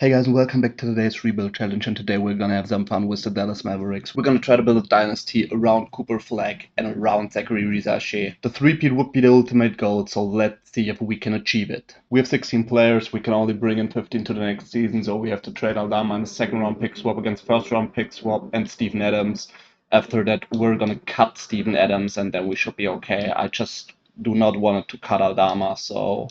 Hey guys, and welcome back to today's rebuild challenge, and today we're gonna have some fun with the Dallas Mavericks. We're gonna try to build a dynasty around Cooper Flag and around Zachary Rizache. The three-peat would be the ultimate goal, so let's see if we can achieve it. We have 16 players, we can only bring in 15 to the next season, so we have to trade Aldama in a second round pick swap against first round pick swap and Steven Adams. After that, we're gonna cut Steven Adams and then we should be okay. I just do not want to cut Aldama, so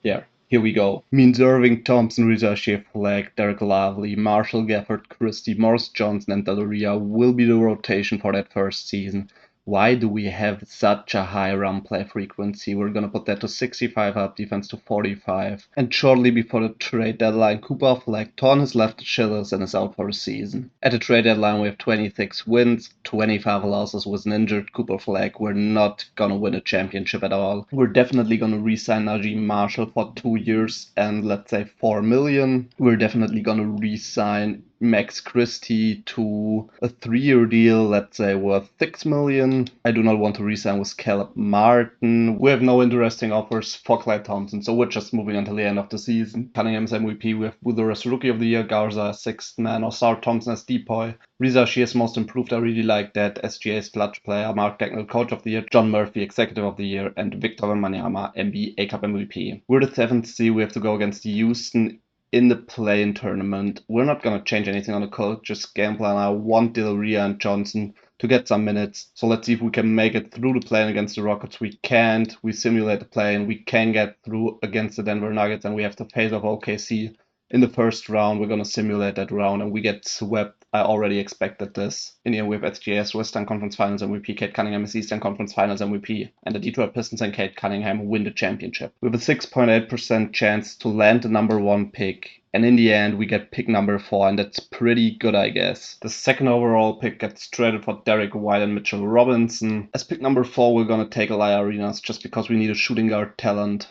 yeah. Here we go. Means Irving, Thompson, Rizache, Flag, Derek Lively, Marshall, Gafford, Christie, Morris Johnson, and Daloria will be the rotation for that first season. Why do we have such a high run play frequency? We're gonna put that to 65 up, defense to 45. And shortly before the trade deadline, Cooper Flag torn his left Achilles and is out for a season. At the trade deadline, we have 26 wins, 25 losses with an injured Cooper Flag. We're not gonna win a championship at all. We're definitely gonna re-sign Najee Marshall for 2 years and let's say 4 million. We're definitely gonna re-sign Max Christie to a 3-year deal, let's say worth 6 million. I do not want to resign with Caleb Martin. We have no interesting offers for Clyde Thompson, so we're just moving until the end of the season. Cunningham's MVP, we have Boozer as Rookie of the Year, Garza as Sixth Man, or Star Thompson as Depoy. Rizache is Most Improved, I really like that. SGA's Clutch Player, Mark Dagnall Coach of the Year, John Murphy Executive of the Year, and Victor Wembanyama NBA Cup MVP. We're the 7th seed, we have to go against Houston in the play-in tournament. We're not going to change anything on the coach, just game plan. I want Daloria and Johnson to get some minutes. So let's see if we can make it through the play-in against the Rockets. We can't. We simulate the play-in. We can get through against the Denver Nuggets, and we have to face off OKC in the first round. We're going to simulate that round, and we get swept. I already expected this. In here, we have SGS Western Conference Finals MVP, Cade Cunningham is Eastern Conference Finals MVP, and the Detroit Pistons and Cade Cunningham win the championship. We have a 6.8% chance to land the number 1 pick, and in the end, we get pick number 4, and that's pretty good, I guess. The second overall pick gets traded for Derek White and Mitchell Robinson. As pick number 4, we're gonna take Elia Arenas just because we need a shooting guard talent.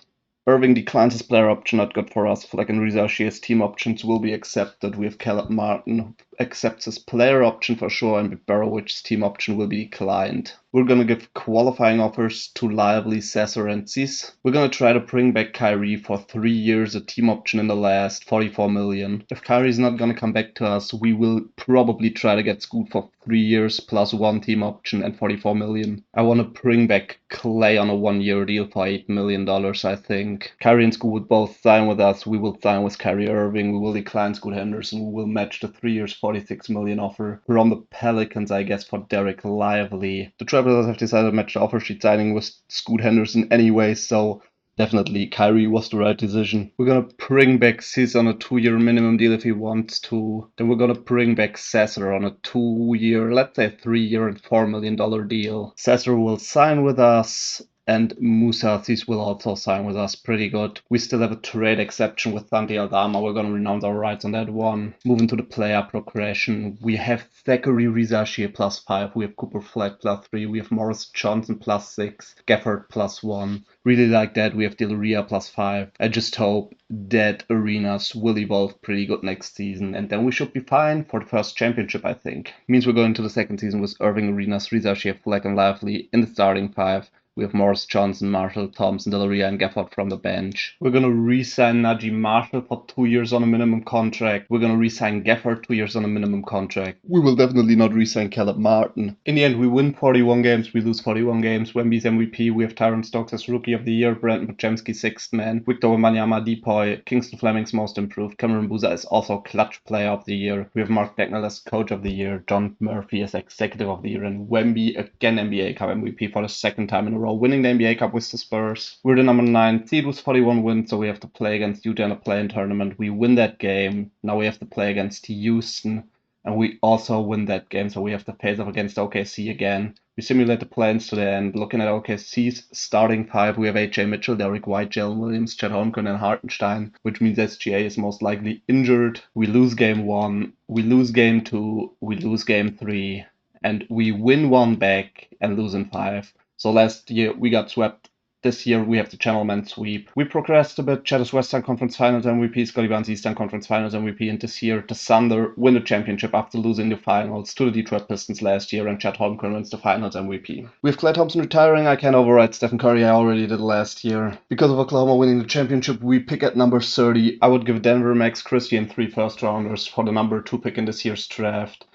Irving declines his player option, not good for us. Fleck and Rizache's team options will be accepted. We have Caleb Martin, who accepts his player option for sure, and Borowicz's team option will be declined. We're gonna give qualifying offers to Lively, Sasser, and Cis. We're gonna try to bring back Kyrie for 3 years, a team option in the last, 44 million. If Kyrie's not gonna come back to us, we will probably try to get Scoot for 3 years plus 1 team option and 44 million. I wanna bring back Clay on a 1-year deal for $8 million, I think. Kyrie and Scoot would both sign with us. We will sign with Kyrie Irving. We will decline Scoot Henderson. We will match the 3 years, 46 million offer from the Pelicans, I guess, for Derek Lively. The Travelers have decided to match the offer sheet signing with Scoot Henderson anyway, so definitely Kyrie was the right decision. We're gonna bring back Cis on a 2-year minimum deal if he wants to. Then we're gonna bring back Sasser on a 2-year, let's say 3-year and $4 million deal. Sasser will sign with us, and Musa Cis will also sign with us. Pretty good. We still have a trade exception with Santi Aldama. We're gonna renounce our rights on that one. Moving to the player progression, we have Zachary Rizache plus 5. We have Cooper Flag plus 3. We have Morris Johnson plus 6. Gafford plus 1. Really like that. We have Daloria plus 5. I just hope that Arenas will evolve pretty good next season, and then we should be fine for the first championship, I think. Means we're going to the second season with Irving, Arenas, Rizache, Flag, and Lively in the starting 5. We have Morris Johnson, Marshall, Thompson, Daloria, and Gafford from the bench. We're gonna re-sign Najee Marshall for 2 years on a minimum contract. We're gonna re-sign Gafford 2 years on a minimum contract. We will definitely not re-sign Caleb Martin. In the end, we win 41 games, we lose 41 games. Wemby's MVP, we have Tyron Stokes as Rookie of the Year, Brandon Podziemski Sixth Man, Victor Wembanyama Depoy, Kingston Fleming's Most Improved, Cameron Boozer is also Clutch Player of the Year. We have Mark Dagnall as Coach of the Year, John Murphy as Executive of the Year, and Wemby again NBA Cup MVP for the second time in a row, winning the NBA Cup with the Spurs. We're the number 9 seed with 41 wins, so we have to play against Utah in a play-in tournament. We win that game. Now we have to play against Houston, and we also win that game, so we have to face off against OKC again. We simulate the plans to the end. Looking at OKC's starting 5, we have AJ Mitchell, Derek White, Jalen Williams, Chet Holmgren, and Hartenstein, which means SGA is most likely injured. We lose game 1, we lose game 2, we lose game 3, and we win 1 back and lose in 5. So last year we got swept This year we have the Gentleman Sweep. We progressed a bit. Chet is Western Conference Finals MVP, Scotty Barnes Eastern Conference Finals MVP, and this year the Thunder win the championship after losing the finals to the Detroit Pistons last year, and Chet Holmgren wins the Finals MVP. With Klay Thompson retiring, I can't override Stephen Curry. I already did last year. Because of Oklahoma winning the championship, we pick at number 30. I would give Denver Max Christie and 3 first-rounders for the number 2 pick in this year's draft.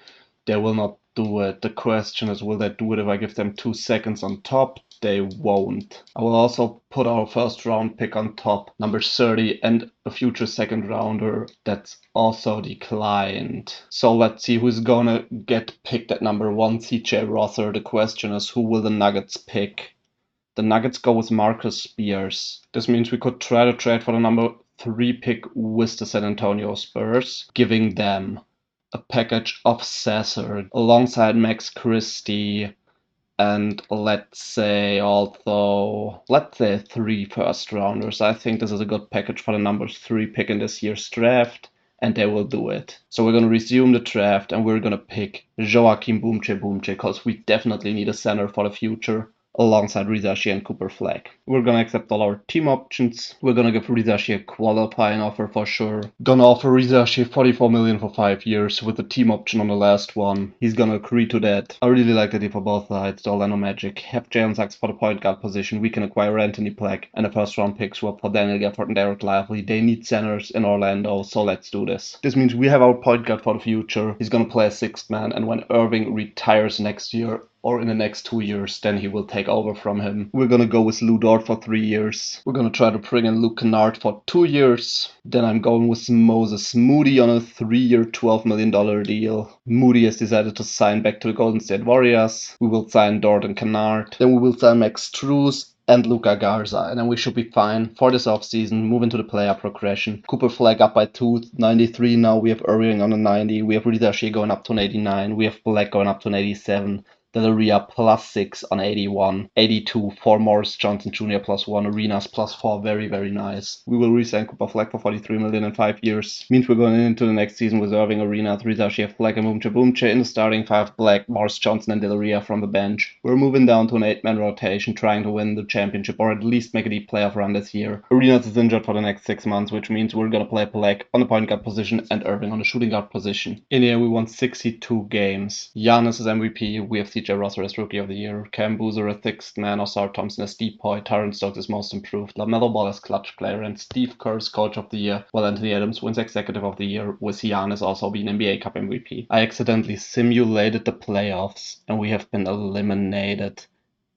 They will not do it. The question is, will they do it if I give them 2 seconds on top? They won't. I will also put our first round pick on top, number 30, and a future second rounder that's also declined. So let's see who's gonna get picked at number 1, CJ Rother. The question is, who will the Nuggets pick? The Nuggets go with Marcus Spears. This means we could try to trade for the number 3 pick with the San Antonio Spurs, giving them a package of Sasser alongside Max Christie, and let's say 3 first rounders. I think this is a good package for the number 3 pick in this year's draft, and they will do it. So we're going to resume the draft, and we're going to pick Joakim Bumche because we definitely need a center for the future, alongside Reza Shea and Cooper Flag. We're gonna accept all our team options. We're gonna give Reza Shea a qualifying offer for sure. Gonna offer Reza Shea $44 million for 5 years with a team option on the last one. He's gonna agree to that. I really like the deal for both sides. The Orlando Magic have Jalen Sachs for the point guard position. We can acquire Anthony Black and a first round pick swap for Daniel Gafford and Derek Lively. They need centers in Orlando, so let's do this. This means we have our point guard for the future. He's gonna play a 6th man, and when Irving retires next year, or in the next 2 years, then he will take over from him. We're gonna go with Lou Dort for 3 years. We're gonna try to bring in Luke Kennard for 2 years. Then I'm going with Moses Moody on a 3-year, $12 million deal. Moody has decided to sign back to the Golden State Warriors. We will sign Dort and Kennard. Then we will sign Max Strus and Luka Garza, and then we should be fine for this offseason. Move into the player progression. Cooper Flag up by 2, 93 now. We have Irving on a 90. We have Reza Shea going up to an 89. We have Black going up to an 87. Delaria plus 6 on 81, 82 for Morris Johnson Jr. plus 1, Arenas plus 4, very, very nice. We will re-sign Cooper Flag for $43 million in 5 years. Means we're going into the next season with Irving, Arenas, Reza Shea, Flag, and Bumche in the starting 5, Black, Morris Johnson, and Delaria from the bench. We're moving down to an 8-man rotation, trying to win the championship, or at least make a deep playoff run this year. Arenas is injured for the next 6 months, which means we're going to play Black on the point guard position and Irving on the shooting guard position. In here, we won 62 games. Giannis is MVP. We have CJ Rother as Rookie of the Year, Cam Boozer as 6th man, Osar Thompson as deep boy, Tyron Stokes is Most Improved, LaMelo Ball as Clutch Player, and Steve Kerr as Coach of the Year, while Anthony Adams wins Executive of the Year, with Giannis also being NBA Cup MVP. I accidentally simulated the playoffs, and we have been eliminated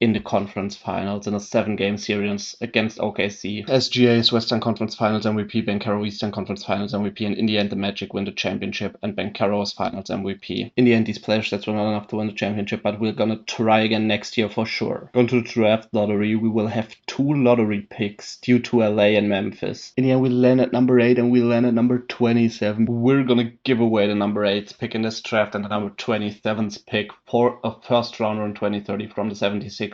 in the conference finals in a 7-game series against OKC. SGA is Western Conference Finals MVP, Bankero Eastern Conference Finals MVP, and in the end the Magic win the championship and Bankero is Finals MVP. In the end these player stats were not enough to win the championship, but we're gonna try again next year for sure. Going to the draft lottery, we will have 2 lottery picks due to LA and Memphis. In the end we land at number 8 and we land at number 27. We're gonna give away the number 8's pick in this draft and the number 27's pick for a first rounder in 2030 from the 76ers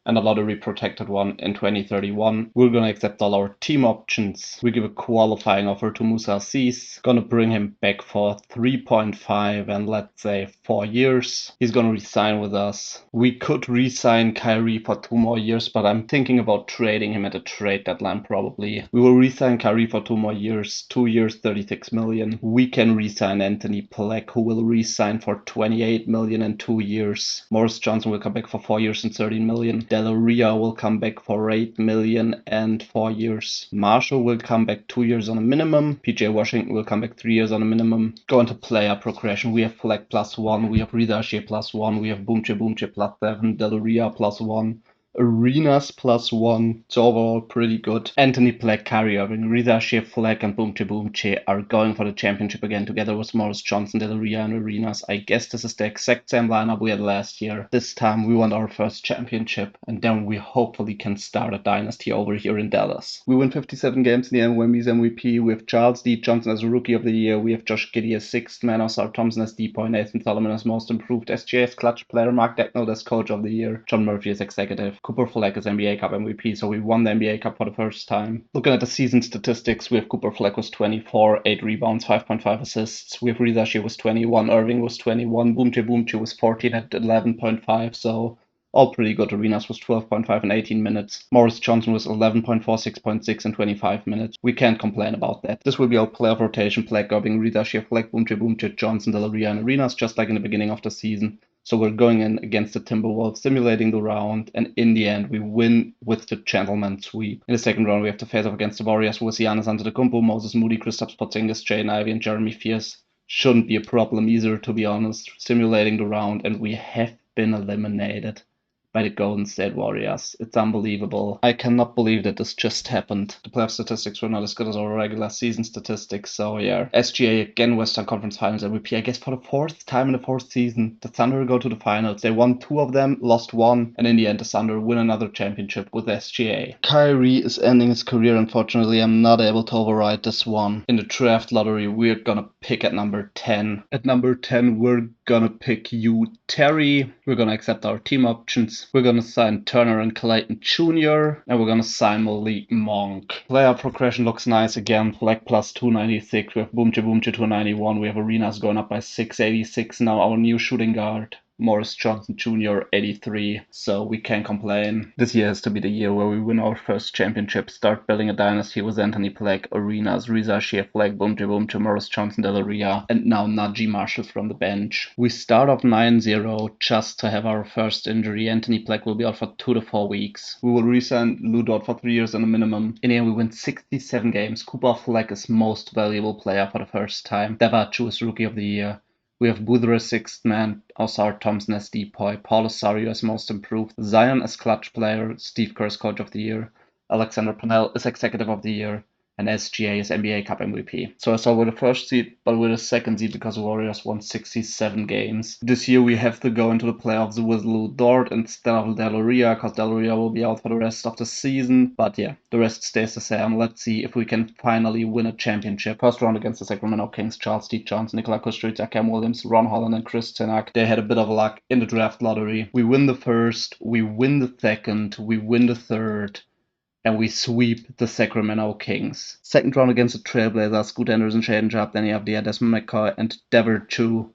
and a lottery protected one in 2031. We're gonna accept all our team options. We give a qualifying offer to Musa Aziz. Gonna bring him back for 3.5 and let's say 4 years. He's gonna resign with us. We could resign Kyrie for 2 more years, but I'm thinking about trading him at a trade deadline probably. We will resign Kyrie for 2 more years, 2 years, 36 million. We can resign Anthony Black, who will resign for 28 million in 2 years. Morris Johnson will come back for 4 years and 13 million. Delaria will come back for 8 million and 4 years. Marshall will come back 2 years on a minimum. PJ Washington will come back 3 years on a minimum. Go into player progression. We have Flag plus 1. We have Reza Shea plus 1. We have Bumche plus 7. Delaria plus 1. Arenas plus 1, so overall pretty good. Anthony Black, Kyrie Irving, Reza Shea, Flag, and Bumche are going for the championship again together with Morris Johnson, Delaria, and Arenas. I guess this is the exact same lineup we had last year. This time we won our first championship, and then we hopefully can start a dynasty over here in Dallas. We win 57 games in the end, Wemby's MVP. We have Charles D. Johnson as Rookie of the Year. We have Josh Giddey as 6th man, Osar Thompson as deep boy, Nathan Solomon as Most Improved, SGA as Clutch Player, Mark Dagnall as Coach of the Year, John Murphy as Executive. Cooper Flag is NBA Cup MVP, so we won the NBA Cup for the first time. Looking at the season statistics, we have Cooper Flag was 24, 8 rebounds, 5.5 assists. We have Reza Shea was 21, Irving was 21, Bumche was 14 at 11.5, so All pretty good. Arenas was 12.5 in 18 minutes. Morris Johnson was 11.4, 6.6 in 25 minutes. We can't complain about that. This will be our playoff rotation. Flag Gobbing, Rida Shea, Flag Boomche, Johnson, Delaria, and Arenas, just like in the beginning of the season. So we're going in against the Timberwolves, simulating the round, and in the end, we win with the gentleman sweep. In the second round, we have to face off against the Warriors with Giannis Antetokounmpo, Moses Moody, Kristaps Porzingis, Jaden Ivey, and Jeremy Fierce. Shouldn't be a problem either, to be honest. Simulating the round, and we have been eliminated by the Golden State Warriors. It's unbelievable. I cannot believe that this just happened. The playoff statistics were not as good as our regular season statistics, so yeah. SGA again, Western Conference Finals MVP. I guess for the fourth time in the fourth season, the Thunder go to the finals. They won 2 of them, lost 1, and in the end the Thunder win another championship with SGA. Kyrie is ending his career, unfortunately. I'm not able to override this one. In the draft lottery, we're gonna pick at number 10. At number 10, we're gonna pick you, Terry. We're gonna accept our team options. We're gonna sign Turner and Clayton Jr. and we're gonna sign Malik Monk. Player progression looks nice again. Flag plus 296. We have Boomche 291. We have Arenas going up by 686. Now our new shooting guard, Morris Johnson Jr., 83, so we can't complain. This year has to be the year where we win our first championship, start building a dynasty with Anthony Black, Arenas, Reza Shea, Flag, Boomche, Morris Johnson, Delaria, and now Najee Marshall from the bench. We start off 9-0 just to have our first injury. Anthony Black will be out for 2 to 4 weeks. We will re-sign Lou Dort for 3 years on a minimum. In the end, we win 67 games. Cooper Flag is most valuable player for the first time. Devachu is Rookie of the Year. We have Boothra as sixth man, Osar Thompson as depoy, Paul Osario as most improved, Zion as clutch player, Steve Kerr as coach of the year, Alexander Pennell is executive of the year, and SGA is NBA Cup MVP. So I saw with the first seed, but with the second seed because the Warriors won 67 games. This year we have to go into the playoffs with Lou Dort instead of Delaria, because Delaria will be out for the rest of the season. But yeah, the rest stays the same. Let's see if we can finally win a championship. First round against the Sacramento Kings, Charles D. Johnson, Nikola Kusturica, Cam Williams, Ron Holland, and Chris Tenak. They had a bit of luck in the draft lottery. We win the first, we win the second, we win the third, and we sweep the Sacramento Kings. Second round against the Trailblazers, Scoot Anderson, Shaden Sharp, Danny Avdia, Desmond McCoy, and Dever Chu.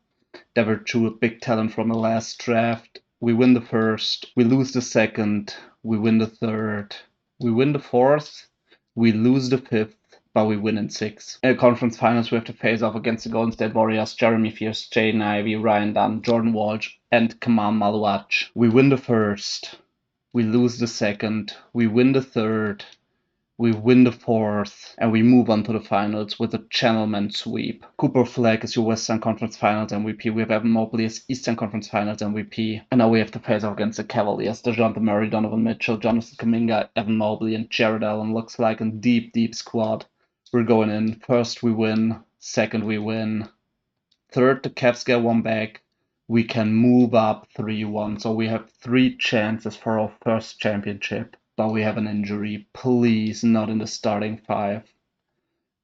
Dever Chu, a big talent from the last draft. We win the first, we lose the second, we win the third, we win the fourth, we lose the fifth, but we win in 6. In the conference finals, we have to face off against the Golden State Warriors, Jeremy Fierce, Jaden Ivey, Ryan Dunn, Jordan Walsh, and Kamal Maluach. We win the first, we lose the second, we win the third, we win the fourth, and we move on to the finals with a gentleman sweep. Cooper Flag is your Western Conference Finals MVP. We have Evan Mobley as Eastern Conference Finals MVP. And now we have to face off against the Cavaliers. DeJounte Murray, Donovan Mitchell, Jonathan Kuminga, Evan Mobley, and Jared Allen. Looks like a deep, deep squad. We're going in. First we win. Second we win. Third, the Cavs get 1 back. We can move up 3-1. So we have 3 chances for our first championship. But we have an injury. Please, not in the starting 5.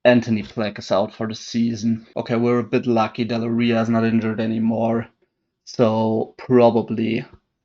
Anthony Black is out for the season. Okay, we're a bit lucky. Delaria is not injured anymore. So probably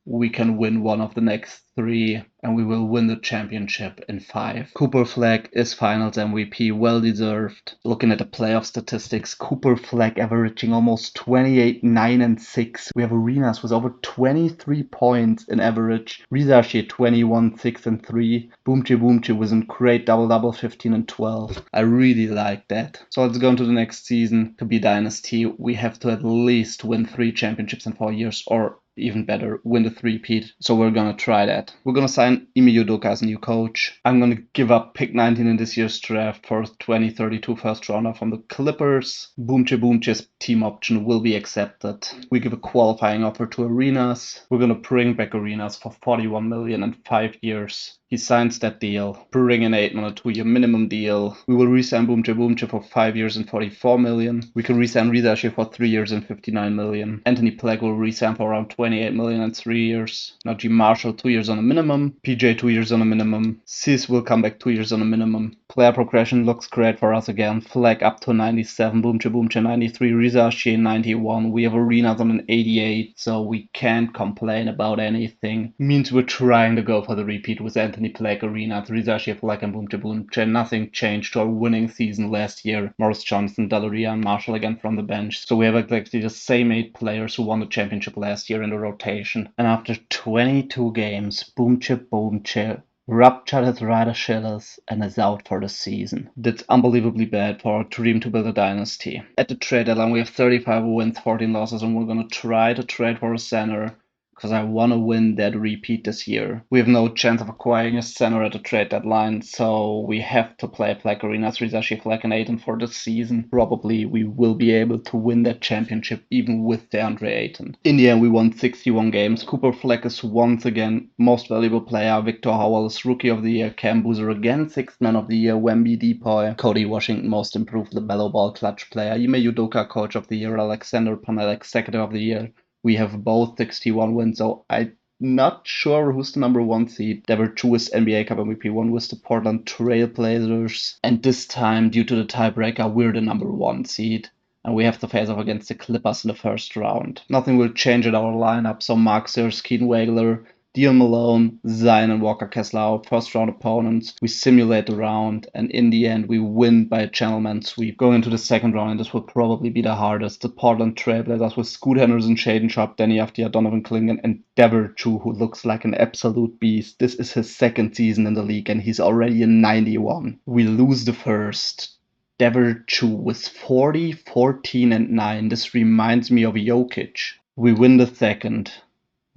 we can win one of the next 3 and we will win the championship in 5. Cooper Flag is Finals MVP, well deserved. Looking at the playoff statistics, Cooper Flag averaging almost 28, 9, and 6. We have Arenas with over 23 points in average. Reza Shea 21, 6, and 3. Boomche with a great double-double 15 and 12. I really like that. So let's go into the next season. To be Dynasty, we have to at least win 3 championships in 4 years, or even better, win the 3-peat. So we're gonna try that. We're gonna sign Ime Udoka as new coach. I'm gonna give up pick 19 in this year's draft for 2032 first rounder from the Clippers. Boomche's team option will be accepted. We give a qualifying offer to Arenas. We're gonna bring back Arenas for 41 million in 5 years. He signs that deal, bring in 8 on a 2-year minimum deal. We will re-sign Boomche for 5 years and 44 million. We can re-sign Reza Shea for 3 years and 59 million. Anthony Black will re-sign for around 28 million in 3 years. Najee Marshall, 2 years on on a minimum. PJ 2 years on a minimum. Sis will come back 2 years on a minimum. Player progression looks great for us again. Flag up to 97, Boomcha 93, Riza Shea 91. We have Arenas on an 88, so we can't complain about anything. Means we're trying to go for the repeat with Anthony Flag, Arenas, Riza Shea, Flag, and Boomcha. Nothing changed to our winning season last year. Morris Johnson, Delaria, and Marshall again from the bench. So we have exactly the same 8 players who won the championship last year in the rotation. And after 22 games, Boomcha ruptured his right Achilles and is out for the season. That's unbelievably bad for our dream to build a dynasty. At the trade deadline, we have 35 wins, 14 losses, and we're going to try to trade for a center because I want to win that repeat this year. We have no chance of acquiring a center at the trade deadline, so we have to play Flag Arenas, Rizashi, Flag, and Ayton for this season. Probably we will be able to win that championship even with DeAndre Ayton. In the end, we won 61 games. Cooper Flag is once again most valuable player. Victor Howell is Rookie of the Year. Cam Boozer again 6th Man of the Year. Wemby Depoy. Cody Washington most improved LaMelo Ball clutch player. Ime Udoka Coach of the Year. Alexander Panel Executive of the Year. We have both 61 wins, so I'm not sure who's the number 1 seed. There were 2 with NBA Cup MVP, 1 with the Portland Trail Blazers. And this time, due to the tiebreaker, we're the number 1 seed. And we have to face off against the Clippers in the first round. Nothing will change at our lineup, so Mark Sears, Keaton Wagler, Dion Malone, Zion, and Walker Kessler, our first round opponents. We simulate the round, and in the end, we win by a gentleman sweep. Going into the second round, and this will probably be the hardest. The Portland Trailblazers with Scoot Henderson, Shaden Sharp, Danny Avdia, Donovan Clingan, and Dever Chu, who looks like an absolute beast. This is his second season in the league, and he's already a 91. We lose the first. Dever Chu with 40, 14, and 9. This reminds me of Jokic. We win the second.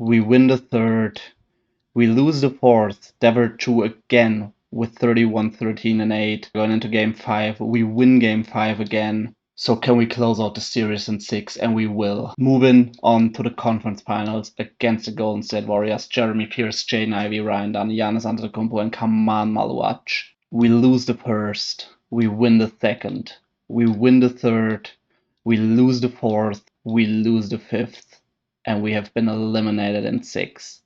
We win the third. We lose the fourth. Dever Chu again with 31, 13, and 8. Going into game 5. We win game 5 again. So can we close out the series in 6? And we will. Moving on to the conference finals against the Golden State Warriors. Jeremy Pierce, Jaden Ivey, Ryan Dunn, Giannis Antetokounmpo, and Kaman Maluach. We lose the first. We win the second. We win the third. We lose the fourth. We lose the fifth. And we have been eliminated in 6.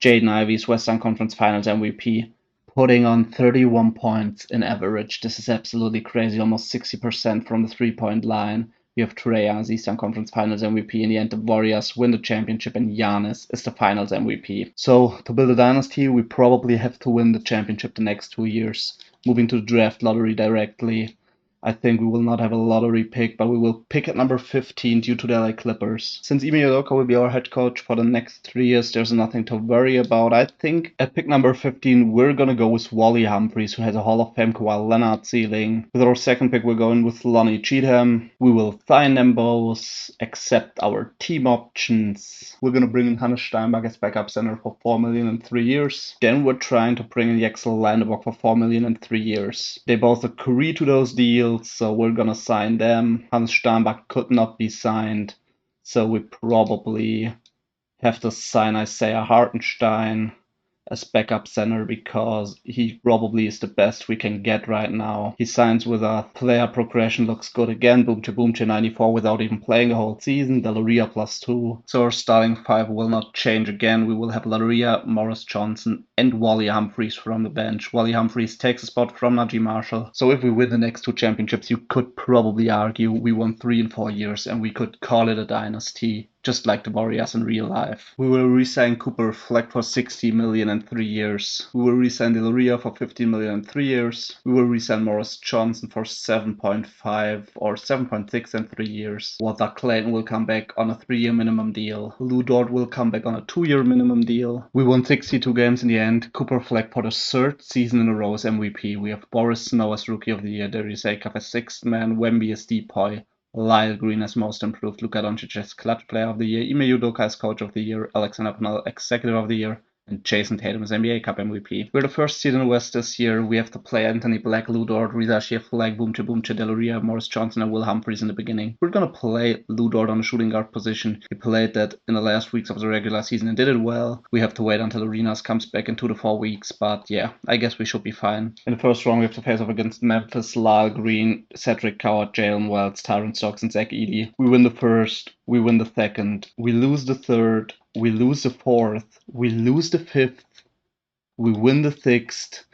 Jaden Ivey's Western Conference Finals MVP, putting on 31 points in average. This is absolutely crazy, almost 60% from the 3-point line. We have Trae Young's Eastern Conference Finals MVP. In the end, the Warriors win the championship, and Giannis is the Finals MVP. So, to build a dynasty, we probably have to win the championship the next 2 years. Moving to the draft lottery directly. I think we will not have a lottery pick, but we will pick at number 15 due to the LA Clippers. Since Ime Udoka will be our head coach for the next 3 years, there's nothing to worry about. I think at pick number 15, we're going to go with Wally Humphries, who has a Hall of Fame Kawhi Leonard ceiling. With our second pick, we're going with Lonnie Cheatham. We will sign them both, accept our team options. We're going to bring in Hannes Steinbach as backup center for $4 million in 3 years. Then we're trying to bring in Yaxel Landebach for $4 million in 3 years. They both agree to those deals, so we're gonna sign them. Hans Steinbach could not be signed, so we probably have to sign Isaiah Hartenstein as backup center because he probably is the best we can get right now. He signs with a player progression, looks good again. Boomcha 94 without even playing the whole season. Delaria +2. So our starting 5 will not change again. We will have Delaria, Morris Johnson, and Wally Humphries from the bench. Wally Humphries takes a spot from Najee Marshall. So if we win the next 2 championships, you could probably argue we won 3 in 4 years and we could call it a dynasty. Just like the Warriors in real life. We will re-sign Cooper Flag for $60 million in 3 years. We will re-sign Delaria for $15 million in 3 years. We will re-sign Morris Johnson for 7.5 or 7.6 in 3 years. Walter Clayton will come back on a 3-year minimum deal. Lou Dort will come back on a 2-year minimum deal. We won 62 games in the end. Cooper Flag for the 3rd season in a row as MVP. We have Boris Snow as Rookie of the Year. Darius Akaf as 6th man. Wemby as Depoy. Lyle Green as Most Improved, Luka Doncic as Clutch Player of the Year, Ime Udoka as Coach of the Year, Alexander Pernell Executive of the Year, and Jason Tatum as NBA Cup MVP. We're the first seed in the West this year. We have to play Anthony Black, Lou Dort, Riza Shea, Flag, Boomcha, Delaria, Morris Johnson, and Will Humphries in the beginning. We're going to play Lou Dort on the shooting guard position. He played that in the last weeks of the regular season and did it well. We have to wait until Arenas comes back in 2 to 4 weeks, but yeah, I guess we should be fine. In the first round, we have to face off against Memphis, Lyle Green, Cedric Coward, Jalen Wells, Tyron Stokes, and Zach Edey. We win the first, we win the second, we lose the third, we lose the fourth, we lose the fifth, We win the sixth.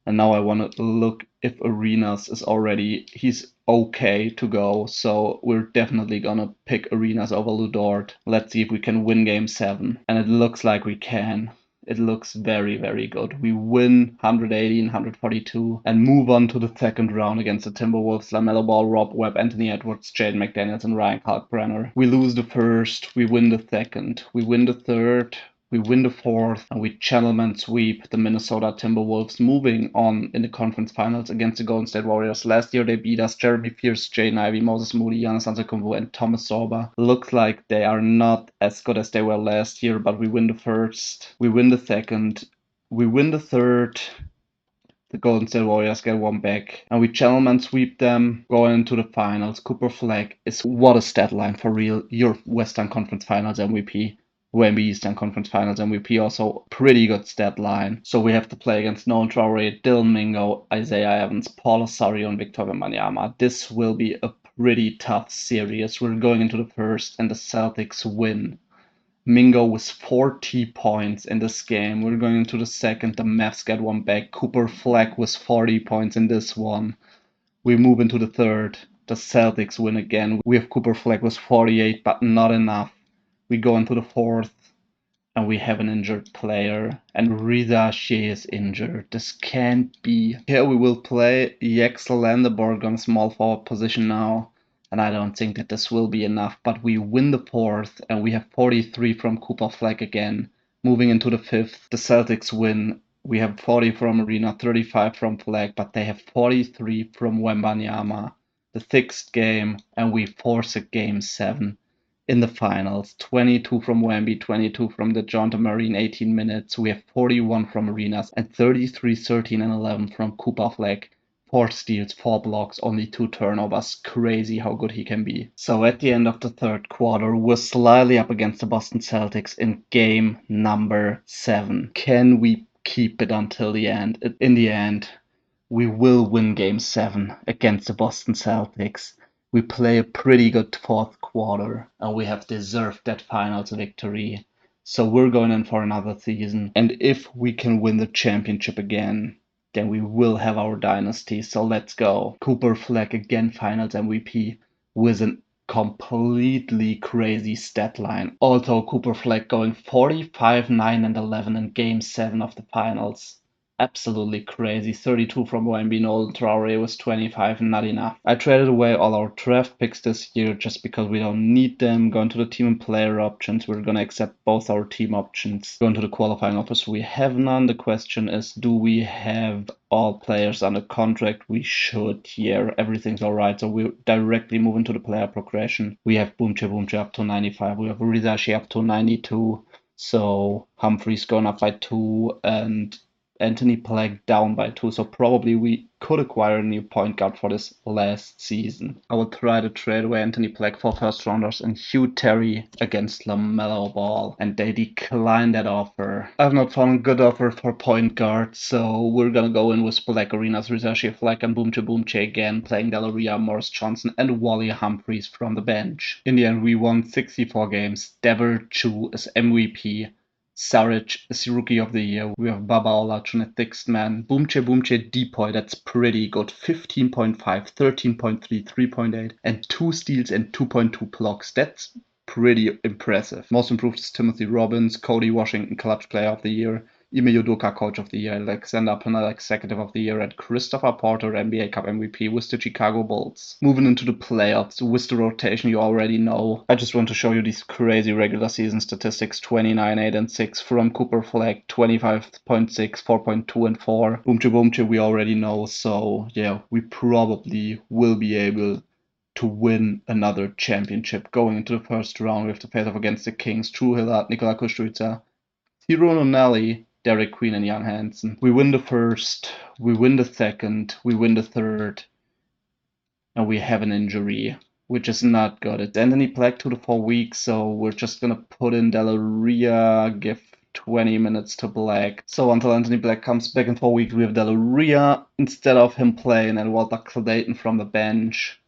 And now I want to look if Arenas is already, he's okay to go. So we're definitely going to pick Arenas over Ludort. Let's see if we can win game 7. And it looks like we can. It looks very, very good. We win 180 and 142 and move on to the second round against the Timberwolves. LaMelo Ball, Rob Webb, Anthony Edwards, Jaden McDaniels, and Ryan Kalkbrenner. We lose the first. We win the second. We win the third. We win the fourth, and we gentlemen sweep the Minnesota Timberwolves, moving on in the conference finals against the Golden State Warriors. Last year they beat us. Jeremy Pierce, Jaden Ivey, Moses Moody, Giannis Antetokounmpo, and Thomas Sorba. Looks like they are not as good as they were last year, but we win the first, we win the second, we win the third. The Golden State Warriors get one back, and we gentlemen sweep them going into the finals. Cooper Flag is what a stat line for real. Your Western Conference Finals MVP. Wemby Eastern Conference Finals MVP, also pretty good stat line. So we have to play against Nolan Traore, Dylan Mingo, Isaiah Evans, Paul Osorio, and Victor Wembanyama. This will be a pretty tough series. We're going into the first, and the Celtics win. Mingo with 40 points in this game. We're going into the second. The Mavs get one back. Cooper Flag with 40 points in this one. We move into the third. The Celtics win again. We have Cooper Flag with 48, but not enough. We go into the fourth, and we have an injured player, and Reza Shea is injured. This can't be. Here we will play Yaxel Landeborg on small forward position now, and I don't think that this will be enough, but we win the fourth, and we have 43 from Cooper Flag again. Moving into the fifth, the Celtics win. We have 40 from Arena, 35 from Flag, but they have 43 from Wembanyama. The sixth game, and we force a game 7. In the finals, 22 from Wemby, 22 from DeJounte Murray in 18 minutes. We have 41 from Arenas and 33, 13, and 11 from Cooper Flag. 4 steals, 4 blocks, only 2 turnovers. Crazy how good he can be. So at the end of the third quarter, we're slightly up against the Boston Celtics in game number 7. Can we keep it until the end? In the end, we will win game 7 against the Boston Celtics. We play a pretty good fourth quarter, and we have deserved that finals victory. So we're going in for another season. And if we can win the championship again, then we will have our dynasty. So let's go. Cooper Flag again, finals MVP with an completely crazy stat line. Also, Cooper Flag going 45, 9, and 11 in game 7 of the finals. Absolutely crazy. 32 from Wemby. Nolan Traore was 25, not enough. I traded away all our draft picks this year just because we don't need them. Going to the team and player options, we're going to accept both our team options. Going to the qualifying offers, we have none. The question is, do we have all players under contract? We should. Yeah, everything's alright. So we directly move into the player progression. We have Boomche up to 95. We have Reza Shea up to 92. So Humphreys going up by 2 and Anthony Black down by 2, so probably we could acquire a new point guard for this last season. I will try to trade away Anthony Black for first rounders and Hugh Terry against LaMelo Ball, and they declined that offer. I've not found a good offer for point guard, so we're gonna go in with Black Arenas, Reza Shea, Flag, and Boomche again, playing Delaria, Morris Johnson, and Wally Humphreys from the bench. In the end, we won 64 games. Dever Chu is MVP. Saric is Rookie of the Year. We have Baba Olajuwon, sixth man. Boomche Depoy, that's pretty good. 15.5, 13.3, 3.8, and 2 steals and 2.2 blocks. That's pretty impressive. Most improved is Timothy Robbins, Cody Washington, Clutch Player of the Year. Ime Udoka, Coach of the Year, Alexander Pernell, Executive of the Year, and Christopher Porter, NBA Cup MVP with the Chicago Bulls. Moving into the playoffs with the rotation you already know. I just want to show you these crazy regular season statistics: 29, 8, and 6 from Cooper Flag, 25.6, 4.2, and 4. Boomche we already know, so yeah, we probably will be able to win another championship. Going into the first round, we have to face off against the Kings, Drew Hillard, Nikola Kusturica, Tyrone O'Malley, Derek Queen, and Young Hansen. We win the first, we win the second, we win the third, and we have an injury, which is not good. It's Anthony Black 2 to 4 weeks, so we're just gonna put in Delaria, give 20 minutes to Black. So until Anthony Black comes back in 4 weeks, we have Delaria instead of him playing, and Walter Clayton from the bench.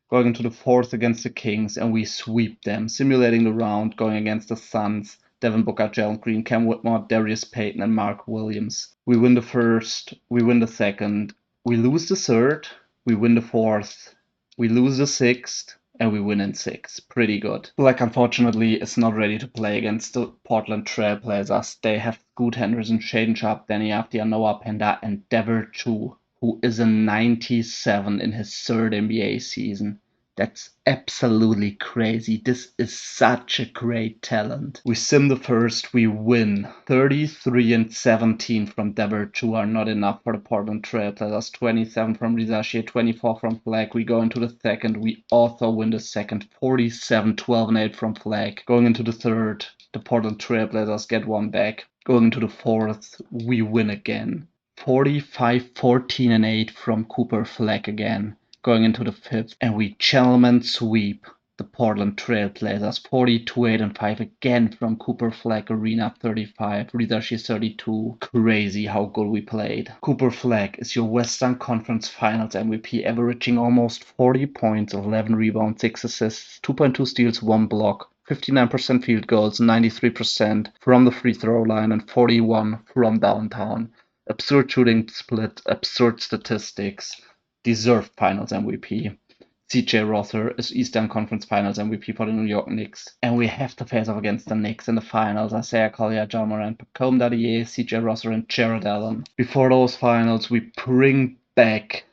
Going into the fourth against the Kings, and we sweep them, simulating the round, going against the Suns. Devin Booker, Jalen Green, Cam Whitmore, Darius Payton, and Mark Williams. We win the first, we win the second, we lose the third, we win the fourth, we lose the sixth, and we win in six. Pretty good. Black, unfortunately, is not ready to play against the Portland Trailblazers. They have Scoot Henderson, Shaden Sharp, Danny Avdia, Noah Penda, and Dever Chu, who is a 97 in his third NBA season. That's absolutely crazy. This is such a great talent. We sim the first, we win. 33 and 17 from Dever Chu are not enough for the Portland Trailblazers. 27 from Rizashi, 24 from Flag. We go into the second, we also win the second. 47, 12 and 8 from Flag. Going into the third, the Portland Trailblazers get one back. Going into the fourth, we win again. 45, 14 and 8 from Cooper Flag again. Going into the fifth, and we gentlemen sweep the Portland Trailblazers. 42, 8 and 5 again from Cooper Flag, Arena 35, Rizashi 32. Crazy how good we played. Cooper Flag is your Western Conference Finals MVP, averaging almost 40 points, 11 rebounds, 6 assists, 2.2 steals, 1 block. 59% field goals, 93% from the free throw line, and 41 from downtown. Absurd shooting split, absurd statistics. Deserved Finals MVP. CJ Rother is Eastern Conference Finals MVP for the New York Knicks. And we have to face off against the Knicks in the finals. Isaiah Collier, John Moran, Pacome Dadier, CJ Rother, and Jared Allen. Before those finals, we bring back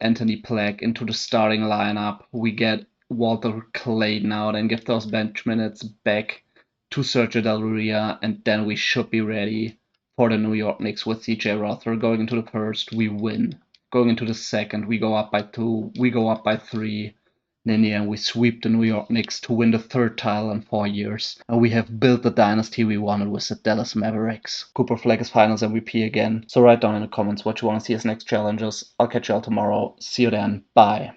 Anthony Black into the starting lineup. We get Walter Clayton out and give those bench minutes back to Sergio Del Ria, and then we should be ready for the New York Knicks with CJ Rother. Going into the first, we win. Going into the second, we go up by 2, we go up by 3. And in the end, we sweep the New York Knicks to win the third title in 4 years. And we have built the dynasty we wanted with the Dallas Mavericks. Cooper Flag is Finals MVP again. So write down in the comments what you want to see as next challenges. I'll catch you all tomorrow. See you then. Bye.